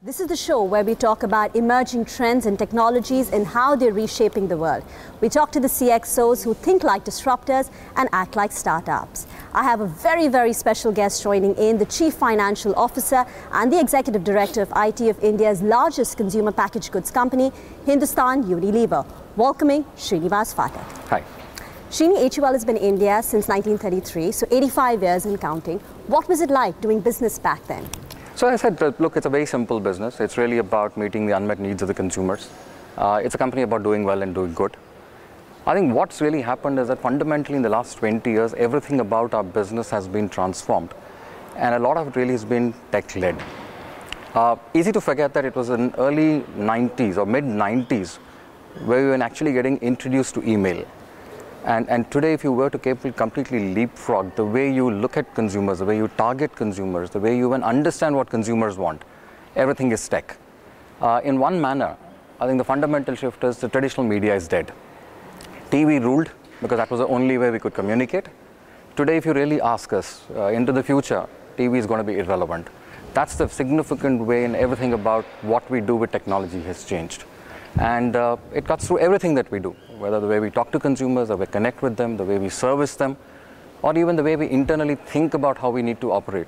This is the show where we talk about emerging trends and technologies and how they're reshaping the world. We talk to the CXOs who think like disruptors and act like startups. I have a very special guest joining in, the Chief Financial Officer and the Executive Director of IT of India's largest consumer packaged goods company, Hindustan Unilever. Welcoming Srinivas Pathak. Hi. Srini, HUL has been in India since 1933, so 85 years and counting. What was it like doing business back then? So I said, look, it's a very simple business. It's really about meeting the unmet needs of the consumers. It's a company about doing well and doing good. I think what's really happened is that fundamentally in the last 20 years, everything about our business has been transformed. And a lot of it really has been tech-led. Easy to forget that it was in early 90s or mid-90s where we were actually getting introduced to email. And today, if you were to completely leapfrog the way you look at consumers, the way you target consumers, the way you even understand what consumers want, everything is tech. In one manner, I think the fundamental shift is the traditional media is dead. TV ruled because that was the only way we could communicate. Today, if you really ask us into the future, TV is going to be irrelevant. That's the significant way in everything about what we do with technology has changed. And it cuts through everything that we do, whether the way we talk to consumers, the way we connect with them, the way we service them, or even the way we internally think about how we need to operate.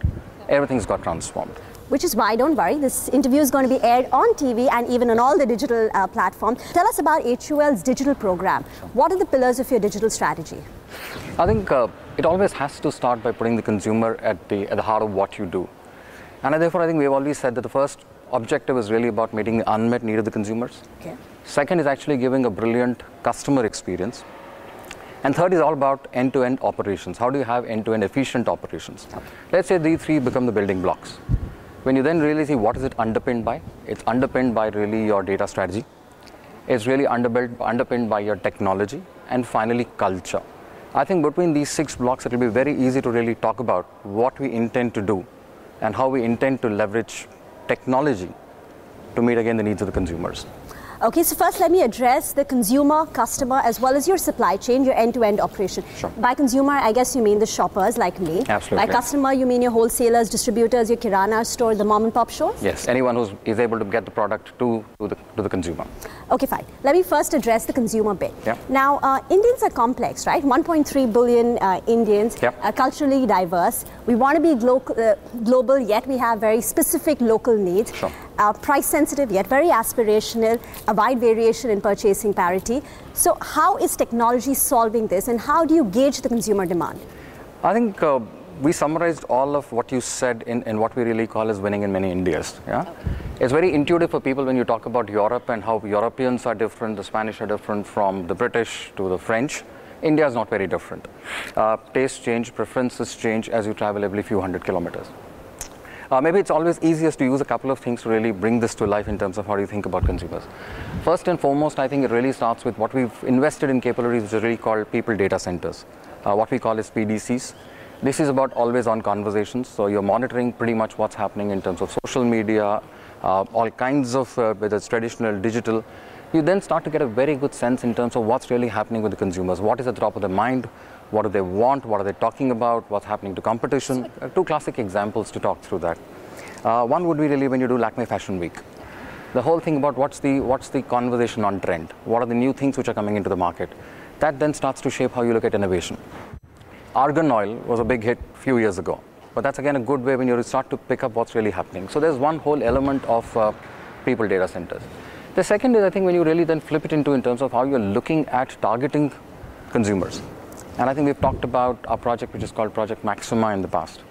Everything's got transformed. Which is why, don't worry, this interview is going to be aired on TV and even on all the digital platforms. Tell us about HUL's digital program. What are the pillars of your digital strategy? I think it always has to start by putting the consumer at the heart of what you do. And therefore, I think we've always said that the first objective is really about meeting the unmet need of the consumers. Okay. Second is actually giving a brilliant customer experience. And third is all about end-to-end operations. How do you have end-to-end efficient operations? Okay. Let's say these three become the building blocks. When you then really see what is it underpinned by, it's underpinned by really your data strategy. It's really underpinned by your technology. And finally, culture. I think between these 6 blocks, it will be very easy to really talk about what we intend to do and how we intend to leverage technology to meet again the needs of the consumers. Okay, so first let me address the consumer, customer, as well as your supply chain, your end-to-end operation. Sure. By consumer, I guess you mean the shoppers like me. Absolutely. By customer, you mean your wholesalers, distributors, your kirana store, the mom and pop stores? Yes, anyone who is able to get the product to the consumer. Okay, fine. Let me first address the consumer bit. Yeah. Now, Indians are complex, right? 1.3 billion Indians, yep. Culturally diverse. We want to be global, yet we have very specific local needs. Sure. Price sensitive, yet very aspirational, a wide variation in purchasing parity. So how is technology solving this, and how do you gauge the consumer demand? I think we summarized all of what you said in what we really call as winning in many Indias. Yeah? Okay. It's very intuitive for people when you talk about Europe and how Europeans are different, the Spanish are different from the British to the French. India is not very different. Tastes change, preferences change as you travel every few hundred kilometers. Maybe it's always easiest to use a couple of things to really bring this to life in terms of how do you think about consumers. First and foremost, I think it really starts with what we've invested in capabilities which are really called people data centers, what we call as PDCs. This is about always on conversations, so you're monitoring pretty much what's happening in terms of social media, all kinds of, whether it's traditional, digital. You then start to get a very good sense in terms of what's really happening with the consumers, what is at the top of their mind, what do they want, what are they talking about, what's happening to competition. 2 classic examples to talk through that. One would be really when you do Lakme Fashion Week. The whole thing about what's the conversation on trend, what are the new things which are coming into the market. That then starts to shape how you look at innovation. Argan oil was a big hit a few years ago, but that's again a good way when you start to pick up what's really happening. So there's one whole element of people data centers. The second is, I think, when you really then flip it into in terms of how you're looking at targeting consumers. And I think we've talked about our project which is called Project Maxima in the past.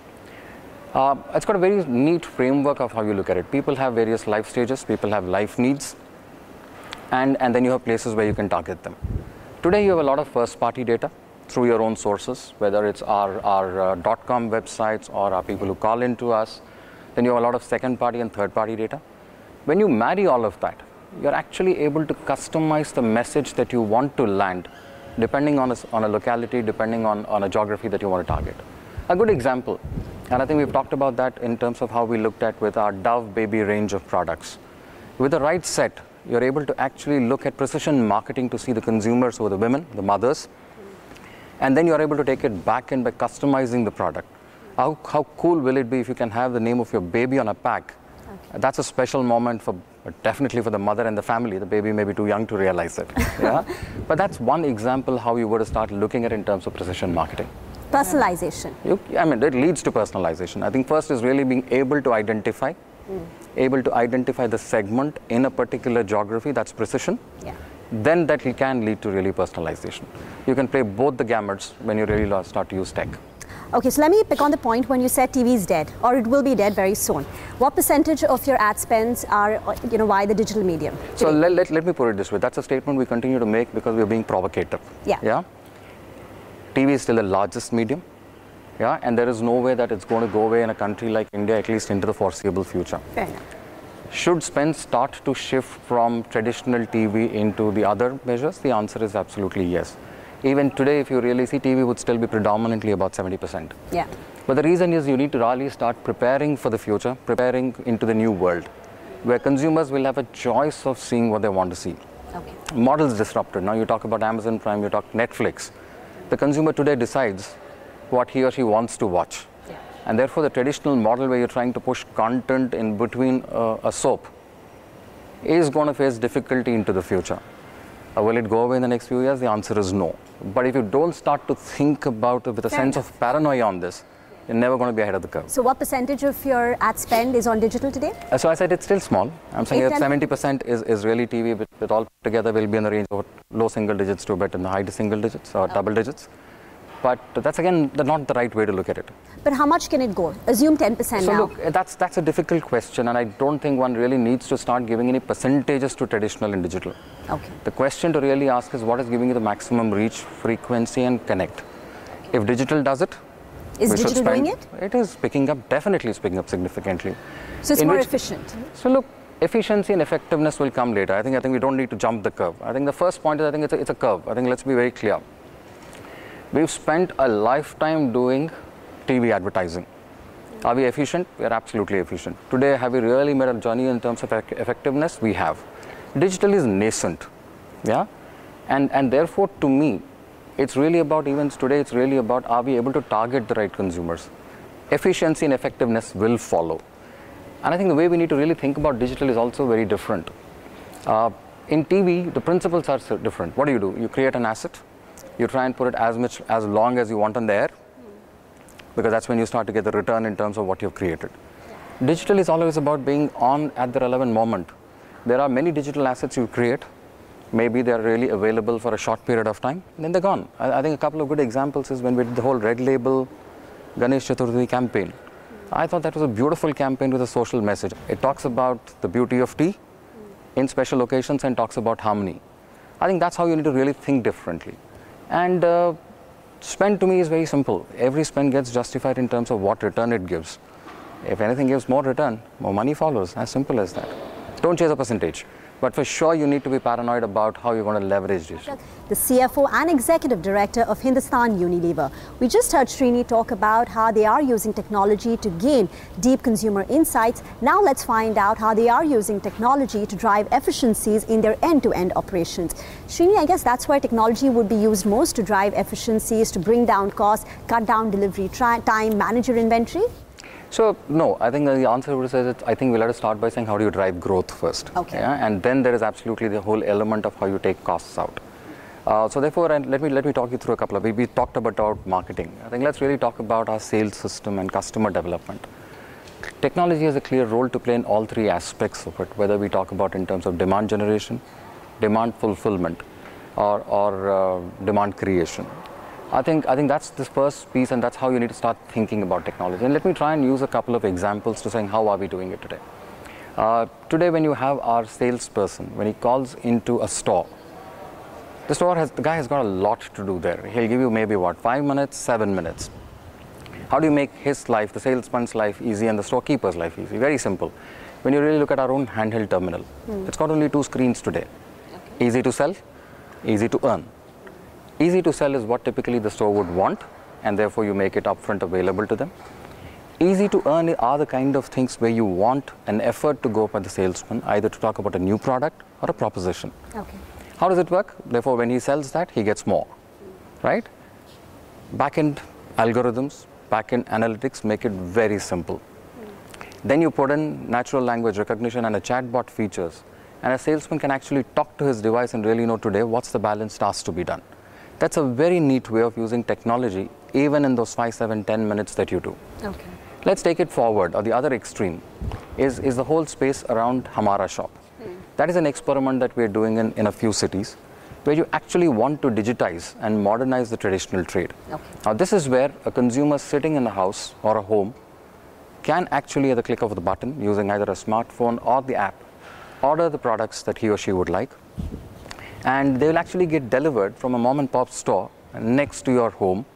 It's got a very neat framework of how you look at it. People have various life stages, people have life needs, and then you have places where you can target them. Today you have a lot of first-party data through your own sources, whether it's our .com websites or our people who call into us. Then you have a lot of second-party and third-party data. When you marry all of that, you're actually able to customize the message that you want to land depending on a locality, depending on a geography that you want to target. A good example, and I think we've talked about that in terms of how we looked at with our Dove baby range of products. With the right set, you're able to actually look at precision marketing to see the consumers who are the women, the mothers, and then you're able to take it back in by customizing the product. How cool will it be if you can have the name of your baby on a pack That's a special moment for definitely for the mother and the family. The baby may be too young to realize it. Yeah? But that's one example how you were to start looking at it in terms of precision marketing. Personalization. I mean, it leads to personalization. I think first is really being able to identify, the segment in a particular geography. That's precision. Yeah. Then that can lead to really personalization. You can play both the gamuts when you really start to use tech. Okay, so let me pick on the point when you said TV is dead, or it will be dead very soon. What percentage of your ad spends are, via the digital medium today? So let me put it this way. That's a statement we continue to make because we're being provocative. Yeah. TV is still the largest medium. Yeah, and there is no way that it's going to go away in a country like India, at least into the foreseeable future. Fair enough. Should spend start to shift from traditional TV into the other measures? The answer is absolutely yes. Even today, if you really see, TV would still be predominantly about 70%. Yeah. But the reason is you need to really start preparing for the future, preparing into the new world, where consumers will have a choice of seeing what they want to see. Okay. Models disrupted. Now you talk about Amazon Prime, you talk Netflix. The consumer today decides what he or she wants to watch. Yeah. And therefore, the traditional model where you're trying to push content in between a soap is going to face difficulty into the future. Will it go away in the next few years? The answer is no. But if you don't start to think about it with a sense of paranoia on this, you're never going to be ahead of the curve. So what percentage of your ad spend is on digital today? So I said it's still small. I'm saying that 70% is really TV, with all together will be in the range of low single digits to a bit in the high single digits or double digits. But that's again not the right way to look at it. But how much can it go? Assume 10% so now. Look, that's a difficult question, and I don't think one really needs to start giving any percentages to traditional and digital. Okay. The question to really ask is what is giving you the maximum reach, frequency, and connect. If digital does it, is digital doing it? It is picking up, definitely is picking up significantly. So it's more efficient. So look, efficiency and effectiveness will come later. I think we don't need to jump the curve. I think the first point is it's a curve. I think let's be very clear. We've spent a lifetime doing TV advertising. Are we efficient? We are absolutely efficient. Today, have we really made a journey in terms of effectiveness? We have. Digital is nascent, yeah? And therefore, to me, it's really about, even today, it's really about, are we able to target the right consumers? Efficiency and effectiveness will follow. And I think the way we need to really think about digital is also very different. In TV, the principles are different. What do? You create an asset. You try and put it as long as you want on the air, because that's when you start to get the return in terms of what you've created. Digital is always about being on at the relevant moment. There are many digital assets you create. Maybe they're really available for a short period of time, and then they're gone. I think a couple of good examples is when we did the whole Red Label Ganesh Chaturthi campaign. I thought that was a beautiful campaign with a social message. It talks about the beauty of tea in special occasions and talks about harmony. I think that's how you need to really think differently. And spend to me is very simple. Every spend gets justified in terms of what return it gives. If anything gives more return, more money follows. As simple as that. Don't chase a percentage. But for sure, you need to be paranoid about how you're going to leverage this. The CFO and Executive Director of Hindustan Unilever. We just heard Srini talk about how they are using technology to gain deep consumer insights. Now let's find out how they are using technology to drive efficiencies in their end-to-end operations. Srini, I guess that's where technology would be used most to drive efficiencies, to bring down costs, cut down delivery time, manage your inventory? So, no, I think the answer would say that I think we'll have to start by saying how do you drive growth first. Okay. Yeah? And then there is absolutely the whole element of how you take costs out. So therefore, let me talk you through a couple of, we talked about marketing. I think let's really talk about our sales system and customer development. Technology has a clear role to play in all three aspects of it, whether we talk about in terms of demand generation, demand fulfillment, or demand creation. I think that's the first piece, and that's how you need to start thinking about technology. And let me try and use a couple of examples to saying how are we doing it today. Today, when you have our salesperson, when he calls into a store, the guy has got a lot to do there. He'll give you maybe 5 minutes, 7 minutes. How do you make his life, the salesman's life easy and the storekeeper's life easy? Very simple. When you really look at our own handheld terminal, it's got only 2 screens today. Okay. Easy to sell, easy to earn. Easy to sell is what typically the store would want, and therefore you make it upfront available to them. Easy to earn are the kind of things where you want an effort to go by the salesman, either to talk about a new product or a proposition. Okay. How does it work? Therefore, when he sells that, he gets more, right? Back-end algorithms, back-end analytics make it very simple. Then you put in natural language recognition and a chatbot features, and a salesman can actually talk to his device and really know today what's the balance task to be done. That's a very neat way of using technology, even in those 5, 7, 10 minutes that you do. Okay. Let's take it forward, or the other extreme is the whole space around Hamara Shop. That is an experiment that we're doing in a few cities, where you actually want to digitize and modernize the traditional trade. Okay. Now, this is where a consumer sitting in a house or a home can actually, at the click of the button, using either a smartphone or the app, order the products that he or she would like, and they will actually get delivered from a mom and pop store next to your home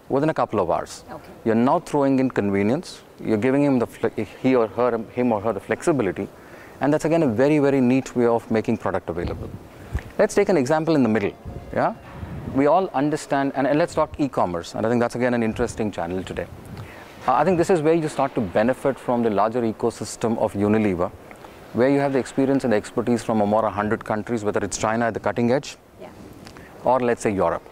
within a couple of hours. Okay. You're now throwing in convenience, you're giving him him or her the flexibility, and that's again a very, very neat way of making product available. Let's take an example in the middle. Yeah, we all understand, and let's talk e-commerce, and I think that's again an interesting channel today. I think this is where you start to benefit from the larger ecosystem of Unilever, where you have the experience and the expertise from more 100 countries, whether it's China at the cutting edge, or let's say Europe.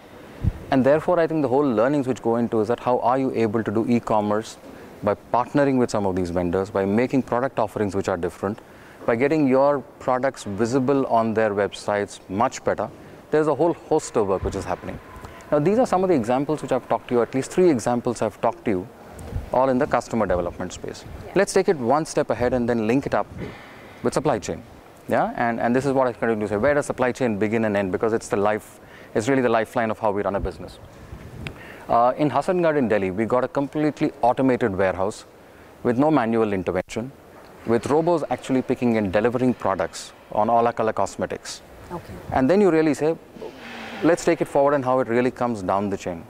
And therefore, I think the whole learnings which go into is that how are you able to do e-commerce by partnering with some of these vendors, by making product offerings which are different, by getting your products visible on their websites much better. There's a whole host of work which is happening. Now, these are some of the examples which I've talked to you, at least 3 examples I've talked to you, all in the customer development space. Let's take it one step ahead and then link it up with supply chain. Yeah, and this is what I continue to say. Where does supply chain begin and end? Because it's really the lifeline of how we run a business. In Hassangarh in Delhi, we got a completely automated warehouse with no manual intervention, with robots actually picking and delivering products on all our color cosmetics. Okay. And then you really say, let's take it forward and how it really comes down the chain.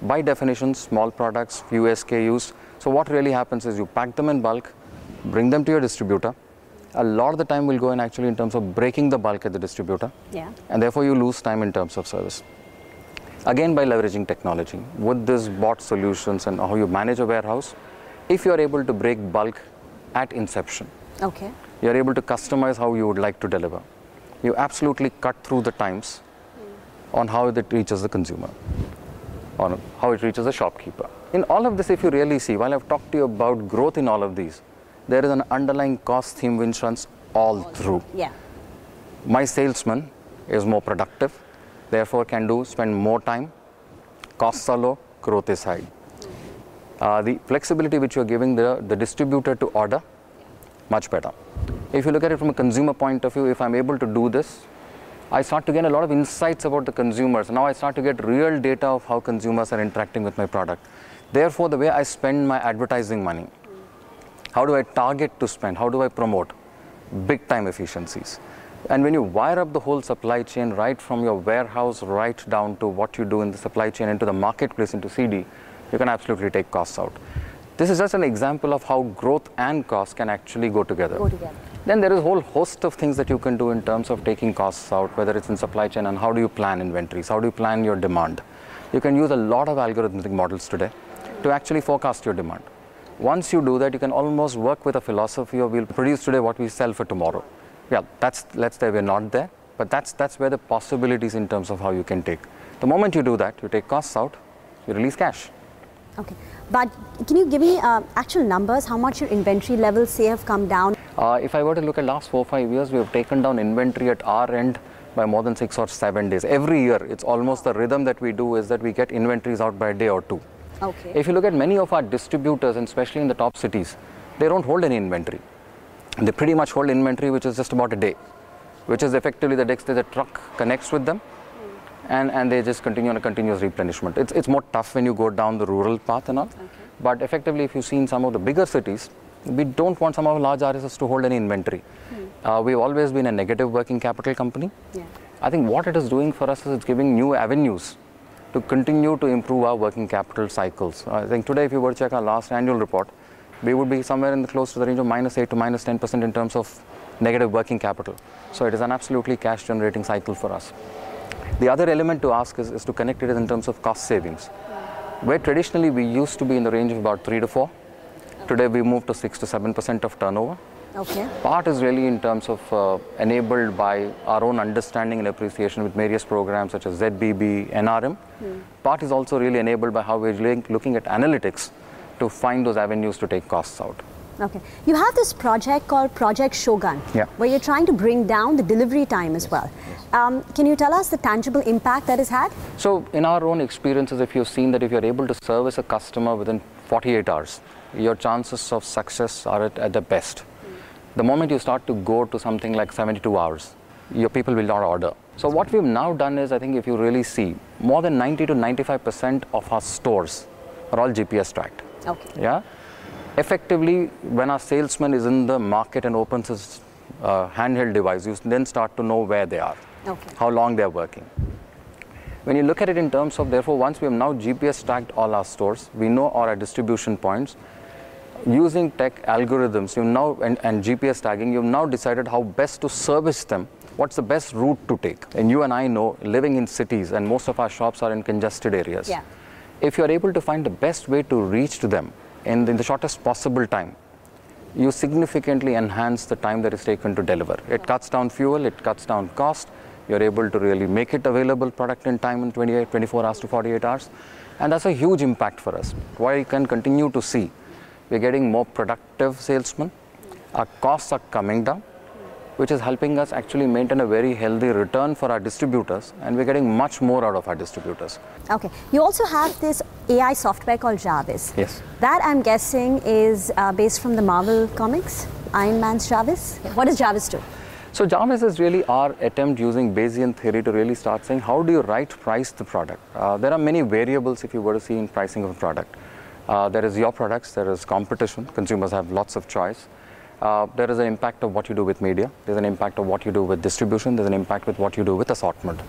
By definition, small products, few SKUs. So what really happens is you pack them in bulk, bring them to your distributor. A lot of the time will go in actually in terms of breaking the bulk at the distributor. Yeah. And therefore you lose time in terms of service. Again, by leveraging technology, with this bot solutions and how you manage a warehouse, if you're able to break bulk at inception, Okay. you're able to customize how you would like to deliver. You absolutely cut through the times on how it reaches the consumer, on how it reaches the shopkeeper. In all of this, if you really see, while I've talked to you about growth in all of these, there is an underlying cost theme which runs all through. Yeah. My salesman is more productive, therefore can spend more time, costs are low, growth is high. The flexibility which you're giving the distributor to order, much better. If you look at it from a consumer point of view, if I'm able to do this, I start to get a lot of insights about the consumers. Now I start to get real data of how consumers are interacting with my product. Therefore, the way I spend my advertising money, how do I target to spend, how do I promote, big time efficiencies. And when you wire up the whole supply chain right from your warehouse right down to what you do in the supply chain into the marketplace, into CD, you can absolutely take costs out. This is just an example of how growth and cost can actually go together. Then there is a whole host of things that you can do in terms of taking costs out, whether it's in supply chain and how do you plan inventories, how do you plan your demand. You can use a lot of algorithmic models today to actually forecast your demand. Once you do that, you can almost work with a philosophy of we'll produce today what we sell for tomorrow. Yeah, let's say we're not there, but that's where the possibilities in terms of how you can take. The moment you do that, you take costs out, you release cash. Okay, but can you give me actual numbers, how much your inventory levels say have come down? If I were to look at last 4 or 5 years, we have taken down inventory at our end by more than 6 or 7 days. Every year, it's almost the rhythm that we do is that we get inventories out by a day or 2. Okay. If you look at many of our distributors, and especially in the top cities, they don't hold any inventory. They pretty much hold inventory which is just about a day, which is effectively the next day the truck connects with them and they just continue on a continuous replenishment. It's more tough when you go down the rural path and all, but effectively if you see in some of the bigger cities, we don't want some of our large RSs to hold any inventory. We've always been a negative working capital company. Yeah. I think what it is doing for us is it's giving new avenues to continue to improve our working capital cycles. I think today if you were to check our last annual report, we would be somewhere in close to the range of -8 to -10% in terms of negative working capital. So it is an absolutely cash generating cycle for us. The other element to ask is to connect it in terms of cost savings. Where traditionally we used to be in the range of about 3 to 4, today we moved to 6 to 7% of turnover. Okay. Part is really in terms of enabled by our own understanding and appreciation with various programs such as ZBB, NRM. Part is also really enabled by how we're looking at analytics to find those avenues to take costs out. Okay. You have this project called Project SHOGUN, where you're trying to bring down the delivery time as well. Yes. Can you tell us the tangible impact that has had? So in our own experiences, if you've seen that if you're able to service a customer within 48 hours, your chances of success are at the best. The moment you start to go to something like 72 hours, your people will not order. So what we've now done is, I think if you really see, more than 90 to 95% of our stores are all GPS tracked. Okay. Yeah. Effectively, when our salesman is in the market and opens his handheld device, you then start to know where they are, how long they are working. When you look at it in terms of, therefore, once we have now GPS tracked all our stores, we know all our distribution points. Using tech algorithms, you now and GPS tagging, you've now decided how best to service them. What's the best route to take? And you and I know, living in cities, and most of our shops are in congested areas. Yeah. If you're able to find the best way to reach to them in the shortest possible time, you significantly enhance the time that is taken to deliver. It cuts down fuel, it cuts down cost. You're able to really make it available product in time in 24 hours to 48 hours. And that's a huge impact for us. Why you can continue to see, we're getting more productive salesmen. Our costs are coming down, which is helping us actually maintain a very healthy return for our distributors, and we're getting much more out of our distributors. Okay. You also have this AI software called Jarvis. Yes. That, I'm guessing, is based from the Marvel comics, Iron Man's Jarvis. What does Jarvis do? So Jarvis is really our attempt using Bayesian theory to really start saying, how do you price the product? There are many variables if you were to see in pricing of a product. There is your products, there is competition, consumers have lots of choice. There is an impact of what you do with media, there's an impact of what you do with distribution, there's an impact with what you do with assortment.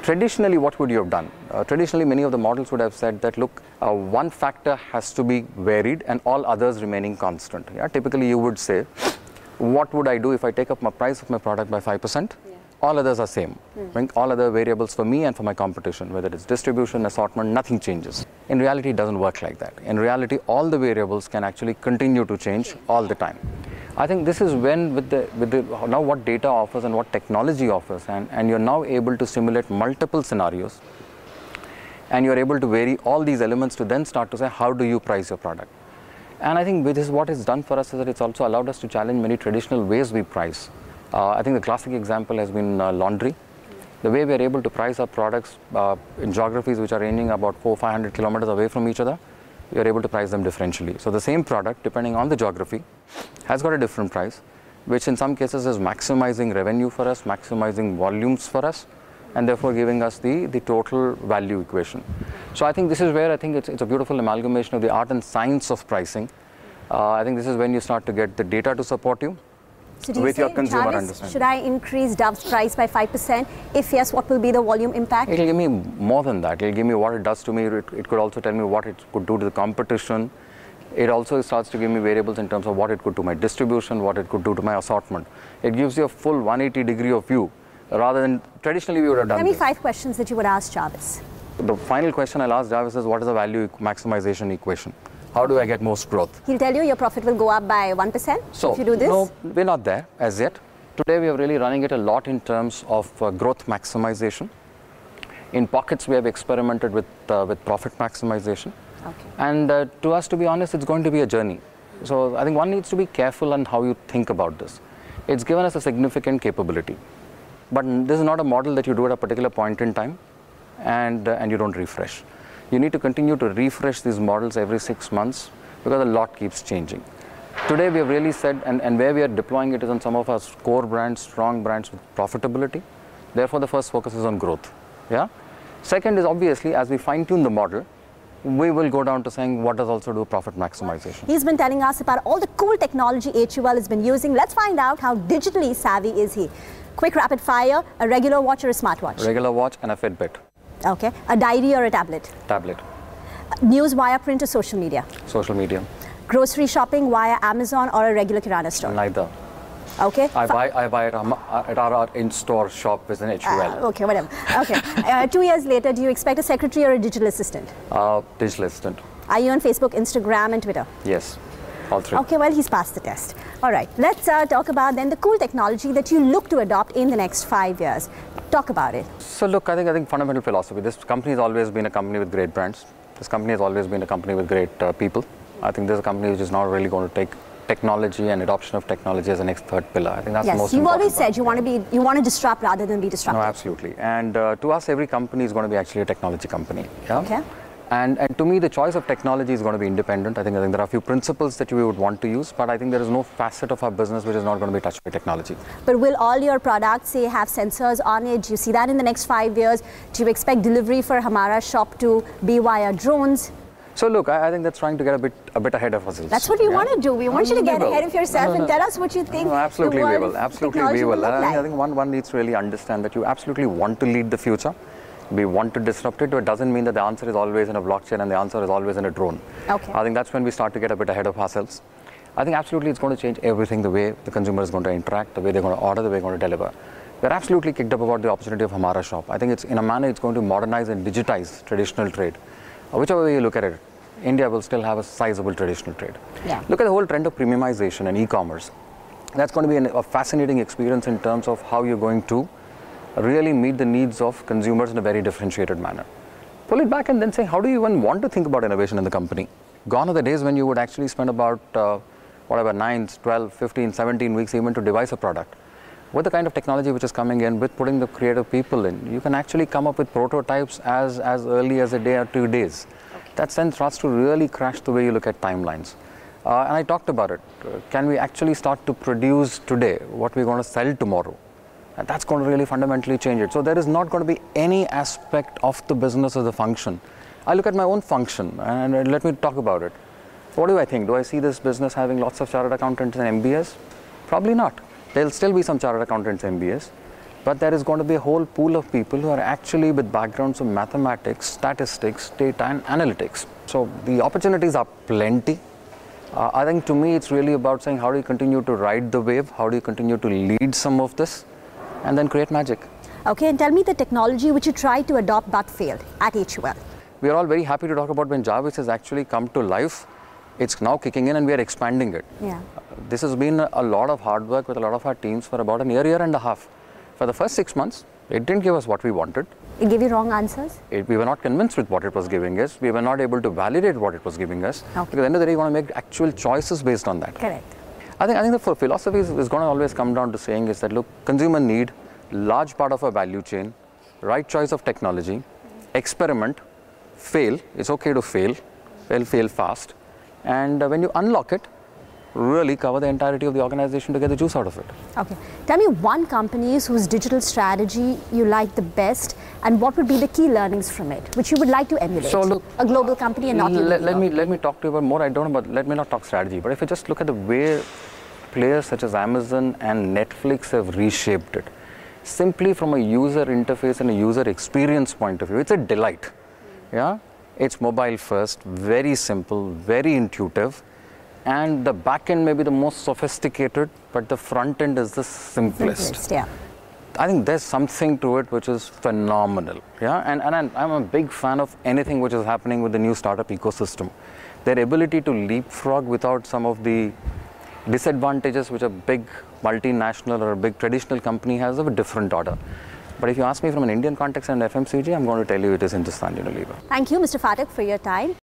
Traditionally, what would you have done? Traditionally, many of the models would have said that, look, one factor has to be varied and all others remaining constant. Yeah? Typically, you would say, what would I do if I take up my price of my product by 5%? All others are same. All other variables for me and for my competition, whether it's distribution, assortment, nothing changes. In reality, it doesn't work like that. In reality, all the variables can actually continue to change all the time. I think this is when, with the now what data offers and what technology offers, and you're now able to simulate multiple scenarios, and you're able to vary all these elements to then start to say, how do you price your product? And I think this is what it's done for us, is that it's also allowed us to challenge many traditional ways we price. I think the classic example has been laundry. The way we are able to price our products in geographies which are ranging about 400-500 kilometers away from each other, we are able to price them differentially. So the same product, depending on the geography, has got a different price, which in some cases is maximizing revenue for us, maximizing volumes for us, and therefore giving us the total value equation. So I think this is where I think it's a beautiful amalgamation of the art and science of pricing. I think this is when you start to get the data to support you. So do you with say, your consumer Jarvis, understanding. should I increase Dove's price by 5%? If yes, what will be the volume impact? It will give me more than that. It will give me what it does to me. It could also tell me what it could do to the competition. It also starts to give me variables in terms of what it could do to my distribution, what it could do to my assortment. It gives you a full 180-degree of view, rather than traditionally we would have done. Tell me 5 questions that you would ask Jarvis. The final question I'll ask Jarvis is, what is the value maximization equation? How do I get most growth? He'll tell you your profit will go up by 1% if you do this? No, we're not there as yet. Today we are really running it a lot in terms of growth maximization. In pockets we have experimented with profit maximization. Okay. And to us, to be honest, it's going to be a journey. So I think one needs to be careful on how you think about this. It's given us a significant capability. But this is not a model that you do at a particular point in time and you don't refresh. You need to continue to refresh these models every 6 months because a lot keeps changing. Today we have really said, and where we are deploying it is on some of our core brands, strong brands with profitability. Therefore, the first focus is on growth. Yeah. Second is obviously, as we fine-tune the model, we will go down to saying what does also do profit maximization. He's been telling us about all the cool technology HUL has been using. Let's find out how digitally savvy is he. Quick rapid fire, a regular watch or a smartwatch? Regular watch and a Fitbit. Okay. A diary or a tablet? Tablet. News via print or social media? Social media. Grocery shopping via Amazon or a regular Kirana store? Neither. Okay. I buy it at our in-store shop with an HUL. Okay, whatever. Okay. 2 years later, do you expect a secretary or a digital assistant? Digital assistant. Are you on Facebook, Instagram and Twitter? Yes, all 3. Okay, well, he's passed the test. All right, let's talk about then the cool technology that you look to adopt in the next 5 years. Talk about it. So look, I think fundamental philosophy. This company has always been a company with great brands. This company has always been a company with great people. I think this is a company which is not really going to take technology and adoption of technology as the next third pillar. I think that's the most important. Yes, you've always said you want to disrupt rather than be disrupted. No, absolutely. And to us, every company is going to be actually a technology company. Yeah? Okay. And to me, the choice of technology is going to be independent. I think there are a few principles that we would want to use, but I think there is no facet of our business which is not going to be touched by technology. But will all your products, say, have sensors on it? Do you see that in the next 5 years? Do you expect delivery for Hamara shop to be via drones? So look, I think that's trying to get a bit ahead of ourselves. That's what we want to do. We want you to get ahead of yourself and tell us what you think. No, absolutely we will. Absolutely we will. I think one needs to really understand that you absolutely want to lead the future. We want to disrupt it, but it doesn't mean that the answer is always in a blockchain and the answer is always in a drone. Okay. I think that's when we start to get a bit ahead of ourselves. I think absolutely it's going to change everything, the way the consumer is going to interact, the way they're going to order, the way they're going to deliver. We're absolutely kicked up about the opportunity of Hamara shop. I think it's in a manner it's going to modernize and digitize traditional trade. Whichever way you look at it, India will still have a sizable traditional trade. Yeah. Look at the whole trend of premiumization and e-commerce. That's going to be a fascinating experience in terms of how you're going to really meet the needs of consumers in a very differentiated manner. Pull it back and then say, how do you even want to think about innovation in the company? Gone are the days when you would actually spend about 9, 12, 15, 17 weeks even to devise a product. With the kind of technology which is coming in, with putting the creative people in, you can actually come up with prototypes as early as a day or 2 days. Okay. That then starts to really crash the way you look at timelines. And I talked about it. Can we actually start to produce today what we're going to sell tomorrow? And that's going to really fundamentally change it. So there is not going to be any aspect of the business as a function. I look at my own function and let me talk about it. What do I think? Do I see this business having lots of chartered accountants and MBAs? Probably not. There'll still be some chartered accountants and MBAs, but there is going to be a whole pool of people who are actually with backgrounds of mathematics, statistics, data and analytics. So the opportunities are plenty. I think to me it's really about saying how do you continue to ride the wave, how do you continue to lead some of this, and then create magic. Okay, and tell me the technology which you tried to adopt but failed at HUL. We are all very happy to talk about when Jarvis has actually come to life. It's now kicking in and we are expanding it. Yeah. This has been a lot of hard work with a lot of our teams for about a year and a half. For the first 6 months, it didn't give us what we wanted. It gave you wrong answers? We were not convinced with what it was giving us. We were not able to validate what it was giving us. Okay. Because at the end of the day, you want to make actual choices based on that. Correct. I think the philosophy is going to always come down to saying is that, look, consumer need, large part of our value chain, right choice of technology, experiment, fail. It's okay to fail, fail fast. And when you unlock it, really cover the entirety of the organization to get the juice out of it. Okay. Tell me one company whose digital strategy you like the best and what would be the key learnings from it, which you would like to emulate? So look, a global company and not let me talk to you about more. I don't know about, let me not talk strategy, but if you just look at the way players such as Amazon and Netflix have reshaped it, simply from a user interface and a user experience point of view, it's a delight. Yeah, it's mobile first, very simple, very intuitive, and the back end may be the most sophisticated, but the front end is the simplest. Yeah. I think there's something to it which is phenomenal. Yeah, and I'm a big fan of anything which is happening with the new startup ecosystem. Their ability to leapfrog without some of the disadvantages which a big multinational or a big traditional company has of a different order. But if you ask me from an Indian context and FMCG, I'm going to tell you it is Hindustan Unilever. Thank you, Mr. Pathak, for your time.